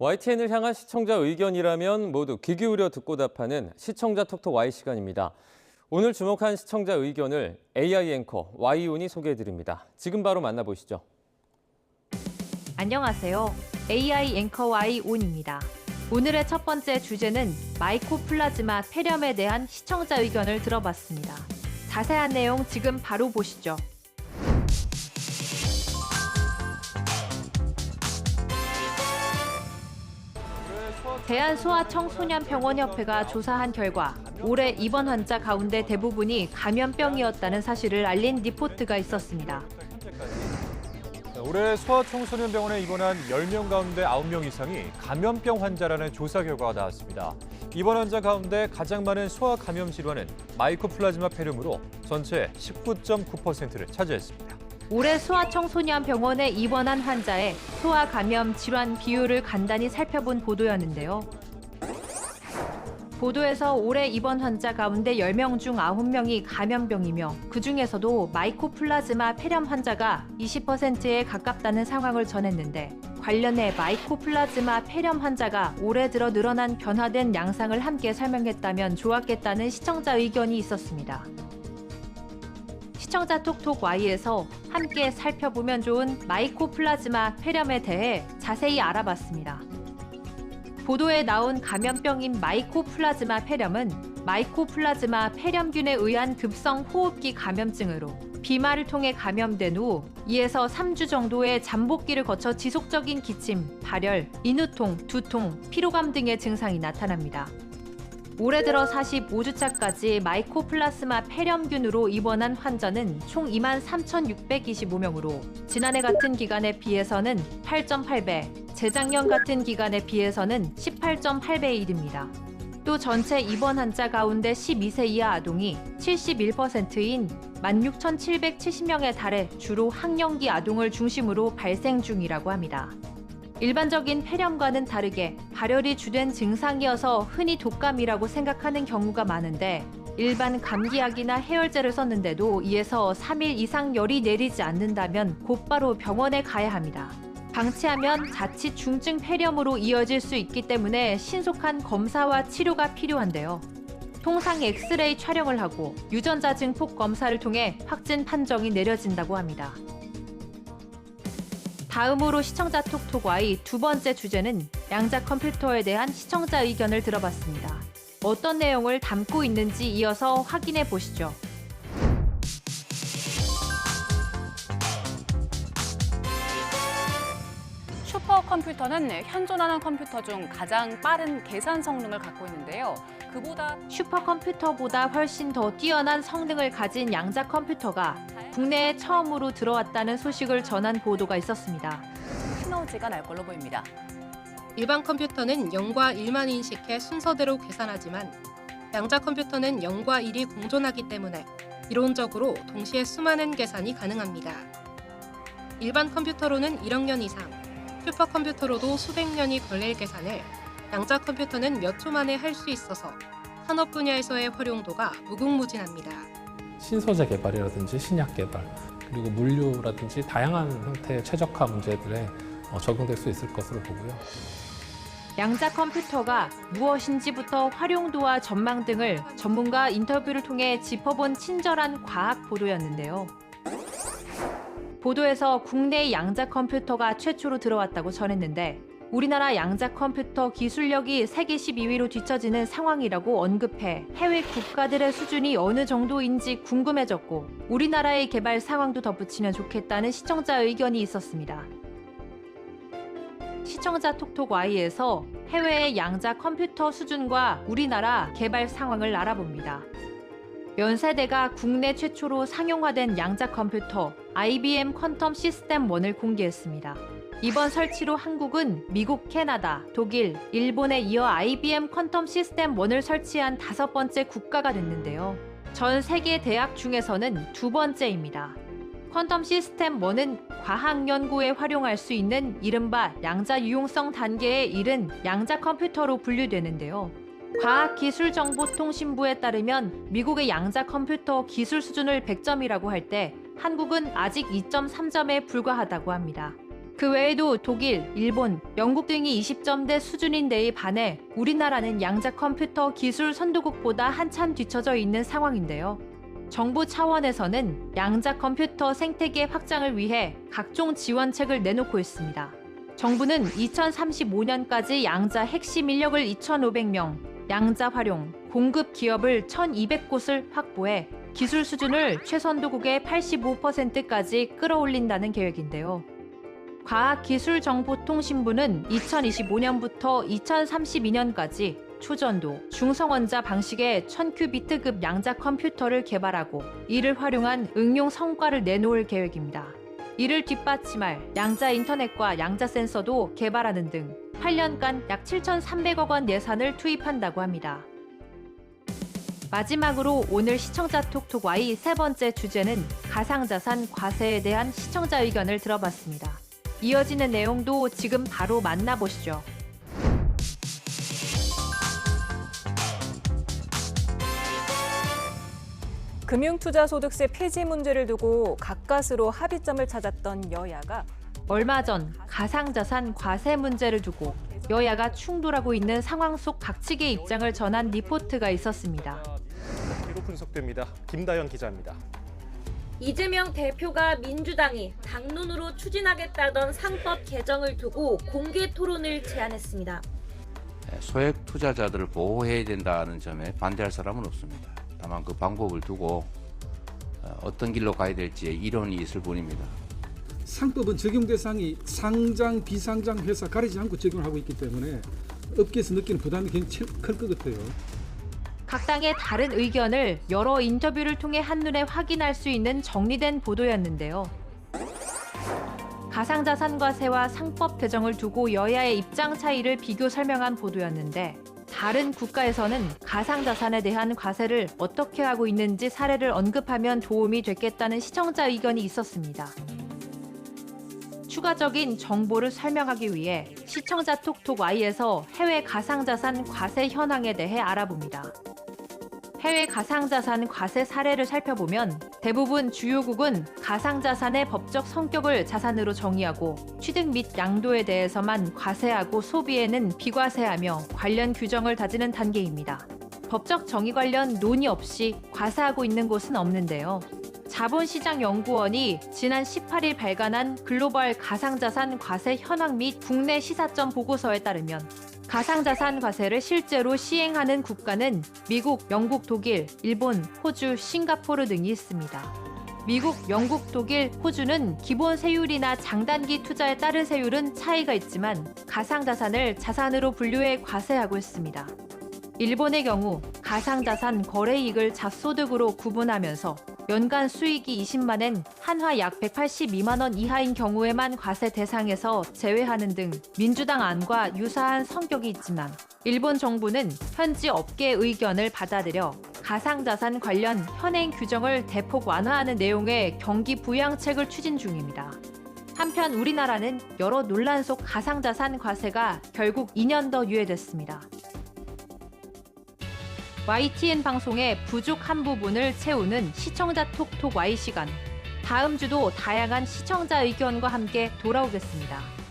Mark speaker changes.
Speaker 1: YTN을 향한 시청자 의견이라면 모두 귀 기울여 듣고 답하는 시청자 톡톡 Y 시간입니다. 오늘 주목한 시청자 의견을 AI 앵커 Y운이 소개해드립니다. 지금 바로 만나보시죠.
Speaker 2: 안녕하세요. AI 앵커 Y운입니다. 오늘의 첫 번째 주제는 마이코플라즈마 폐렴에 대한 시청자 의견을 들어봤습니다. 자세한 내용 지금 바로 보시죠. 대한소아청소년병원협회가 조사한 결과 올해 입원 환자 가운데 대부분이 감염병이었다는 사실을 알린 리포트가 있었습니다.
Speaker 3: 올해 소아청소년병원에 입원한 10명 가운데 9명 이상이 감염병 환자라는 조사 결과가 나왔습니다. 입원 환자 가운데 가장 많은 소아 감염 질환은 마이코플라즈마 폐렴으로 전체 19.9%를 차지했습니다.
Speaker 2: 올해 소아청소년병원에 입원한 환자의 소아 감염 질환 비율을 간단히 살펴본 보도였는데요. 보도에서 올해 입원 환자 가운데 10명 중 9명이 감염병이며 그중에서도 마이코플라즈마 폐렴 환자가 20%에 가깝다는 상황을 전했는데 관련해 마이코플라즈마 폐렴 환자가 올해 들어 늘어난 변화된 양상을 함께 설명했다면 좋았겠다는 시청자 의견이 있었습니다. 시청자 톡톡 Y에서 함께 살펴보면 좋은 마이코플라즈마 폐렴에 대해 자세히 알아봤습니다. 보도에 나온 감염병인 마이코플라즈마 폐렴은 마이코플라즈마 폐렴균에 의한 급성 호흡기 감염증으로 비말을 통해 감염된 후 2에서 3주 정도의 잠복기를 거쳐 지속적인 기침, 발열, 인후통, 두통, 피로감 등의 증상이 나타납니다. 올해 들어 45주차까지 마이코플라즈마 폐렴균으로 입원한 환자는 총 23,625명으로 지난해 같은 기간에 비해서는 8.8배, 재작년 같은 기간에 비해서는 18.8배에 이릅니다. 또 전체 입원 환자 가운데 12세 이하 아동이 71%인 16,770명에 달해 주로 학령기 아동을 중심으로 발생 중이라고 합니다. 일반적인 폐렴과는 다르게 발열이 주된 증상이어서 흔히 독감이라고 생각하는 경우가 많은데 일반 감기약이나 해열제를 썼는데도 2에서 3일 이상 열이 내리지 않는다면 곧바로 병원에 가야 합니다. 방치하면 자칫 중증 폐렴으로 이어질 수 있기 때문에 신속한 검사와 치료가 필요한데요. 통상 엑스레이 촬영을 하고 유전자 증폭 검사를 통해 확진 판정이 내려진다고 합니다. 다음으로 시청자 톡톡 Y 두 번째 주제는 양자 컴퓨터에 대한 시청자 의견을 들어봤습니다. 어떤 내용을 담고 있는지 이어서 확인해 보시죠.
Speaker 4: 슈퍼컴퓨터는 현존하는 컴퓨터 중 가장 빠른 계산 성능을 갖고 있는데요.
Speaker 2: 슈퍼컴퓨터보다 훨씬 더 뛰어난 성능을 가진 양자 컴퓨터가 국내에 처음으로 들어왔다는 소식을 전한 보도가 있었습니다.
Speaker 4: 시너지가 날 걸로 보입니다.
Speaker 5: 일반 컴퓨터는 0과 1만 인식해 순서대로 계산하지만 양자 컴퓨터는 0과 1이 공존하기 때문에 이론적으로 동시에 수많은 계산이 가능합니다. 일반 컴퓨터로는 1억 년 이상, 슈퍼컴퓨터로도 수백 년이 걸릴 계산을 양자 컴퓨터는 몇 초 만에 할 수 있어서 산업 분야에서의 활용도가 무궁무진합니다.
Speaker 6: 신소재 개발이라든지 신약 개발, 그리고 물류라든지 다양한 형태의 최적화 문제들에 적용될 수 있을 것으로 보고요.
Speaker 2: 양자 컴퓨터가 무엇인지부터 활용도와 전망 등을 전문가 인터뷰를 통해 짚어본 친절한 과학 보도였는데요. 보도에서 국내 양자 컴퓨터가 최초로 들어왔다고 전했는데 우리나라 양자 컴퓨터 기술력이 세계 12위로 뒤처지는 상황이라고 언급해 해외 국가들의 수준이 어느 정도인지 궁금해졌고 우리나라의 개발 상황도 덧붙이면 좋겠다는 시청자 의견이 있었습니다. 시청자 톡톡 Y에서 해외의 양자 컴퓨터 수준과 우리나라 개발 상황을 알아봅니다. 연세대가 국내 최초로 상용화된 양자 컴퓨터 IBM 퀀텀 시스템 1을 공개했습니다. 이번 설치로 한국은 미국, 캐나다, 독일, 일본에 이어 IBM 퀀텀 시스템 1을 설치한 5번째 국가가 됐는데요. 전 세계 대학 중에서는 두 번째입니다. 퀀텀 시스템 1은 과학 연구에 활용할 수 있는 이른바 양자 유용성 단계에 이른 양자 컴퓨터로 분류되는데요. 과학기술정보통신부에 따르면 미국의 양자 컴퓨터 기술 수준을 100점이라고 할 때 한국은 아직 2.3점에 불과하다고 합니다. 그 외에도 독일, 일본, 영국 등이 20점대 수준인 데에 반해 우리나라는 양자 컴퓨터 기술 선도국보다 한참 뒤처져 있는 상황인데요. 정부 차원에서는 양자 컴퓨터 생태계 확장을 위해 각종 지원책을 내놓고 있습니다. 정부는 2035년까지 양자 핵심 인력을 2,500명, 양자 활용, 공급 기업을 1,200곳을 확보해 기술 수준을 최선도국의 85%까지 끌어올린다는 계획인데요. 과학기술정보통신부는 2025년부터 2032년까지 초전도, 중성원자 방식의 1000큐비트급 양자 컴퓨터를 개발하고 이를 활용한 응용 성과를 내놓을 계획입니다. 이를 뒷받침할 양자 인터넷과 양자 센서도 개발하는 등 8년간 약 7,300억 원 예산을 투입한다고 합니다. 마지막으로 오늘 시청자 톡톡 Y 세 번째 주제는 가상자산 과세에 대한 시청자 의견을 들어봤습니다. 이어지는 내용도 지금 바로 만나보시죠.
Speaker 7: 금융투자소득세 폐지 문제를 두고 가까스로 합의점을 찾았던 여야가
Speaker 2: 얼마 전 가상자산 과세 문제를 두고 여야가 충돌하고 있는 상황 속 각측의 입장을 전한 리포트가 있었습니다.
Speaker 8: 뒤로 분석됩니다. 김다연 기자입니다.
Speaker 9: 이재명 대표가 민주당이 당론으로 추진하겠다던 상법 개정을 두고 공개 토론을 제안했습니다.
Speaker 10: 소액 투자자들을 보호해야 된다는 점에 반대할 사람은 없습니다. 다만 그 방법을 두고 어떤 길로 가야 될지 이론이 있을 뿐입니다.
Speaker 11: 상법은 적용 대상이 상장, 비상장 회사 가리지 않고 적용을 하고 있기 때문에 업계에서 느끼는 부담이 굉장히 클 것 같아요.
Speaker 2: 각 당의 다른 의견을 여러 인터뷰를 통해 한눈에 확인할 수 있는 정리된 보도였는데요. 가상자산과세와 상법 개정을 두고 여야의 입장 차이를 비교 설명한 보도였는데 다른 국가에서는 가상자산에 대한 과세를 어떻게 하고 있는지 사례를 언급하면 도움이 됐겠다는 시청자 의견이 있었습니다. 추가적인 정보를 설명하기 위해 시청자 톡톡 Y에서 해외 가상자산 과세 현황에 대해 알아봅니다. 해외 가상자산 과세 사례를 살펴보면 대부분 주요국은 가상자산의 법적 성격을 자산으로 정의하고 취득 및 양도에 대해서만 과세하고 소비에는 비과세하며 관련 규정을 다지는 단계입니다. 법적 정의 관련 논의 없이 과세하고 있는 곳은 없는데요. 자본시장연구원이 지난 18일 발간한 글로벌 가상자산 과세 현황 및 국내 시사점 보고서에 따르면 가상자산 과세를 실제로 시행하는 국가는 미국, 영국, 독일, 일본, 호주, 싱가포르 등이 있습니다. 미국, 영국, 독일, 호주는 기본 세율이나 장단기 투자에 따른 세율은 차이가 있지만 가상자산을 자산으로 분류해 과세하고 있습니다. 일본의 경우 가상자산 거래이익을 잡소득으로 구분하면서 연간 수익이 20만엔, 한화 약 182만 원 이하인 경우에만 과세 대상에서 제외하는 등 민주당 안과 유사한 성격이 있지만 일본 정부는 현지 업계 의견을 받아들여 가상자산 관련 현행 규정을 대폭 완화하는 내용의 경기 부양책을 추진 중입니다. 한편 우리나라는 여러 논란 속 가상자산 과세가 결국 2년 더 유예됐습니다. YTN 방송의 부족한 부분을 채우는 시청자 톡톡 Y 시간. 다음 주도 다양한 시청자 의견과 함께 돌아오겠습니다.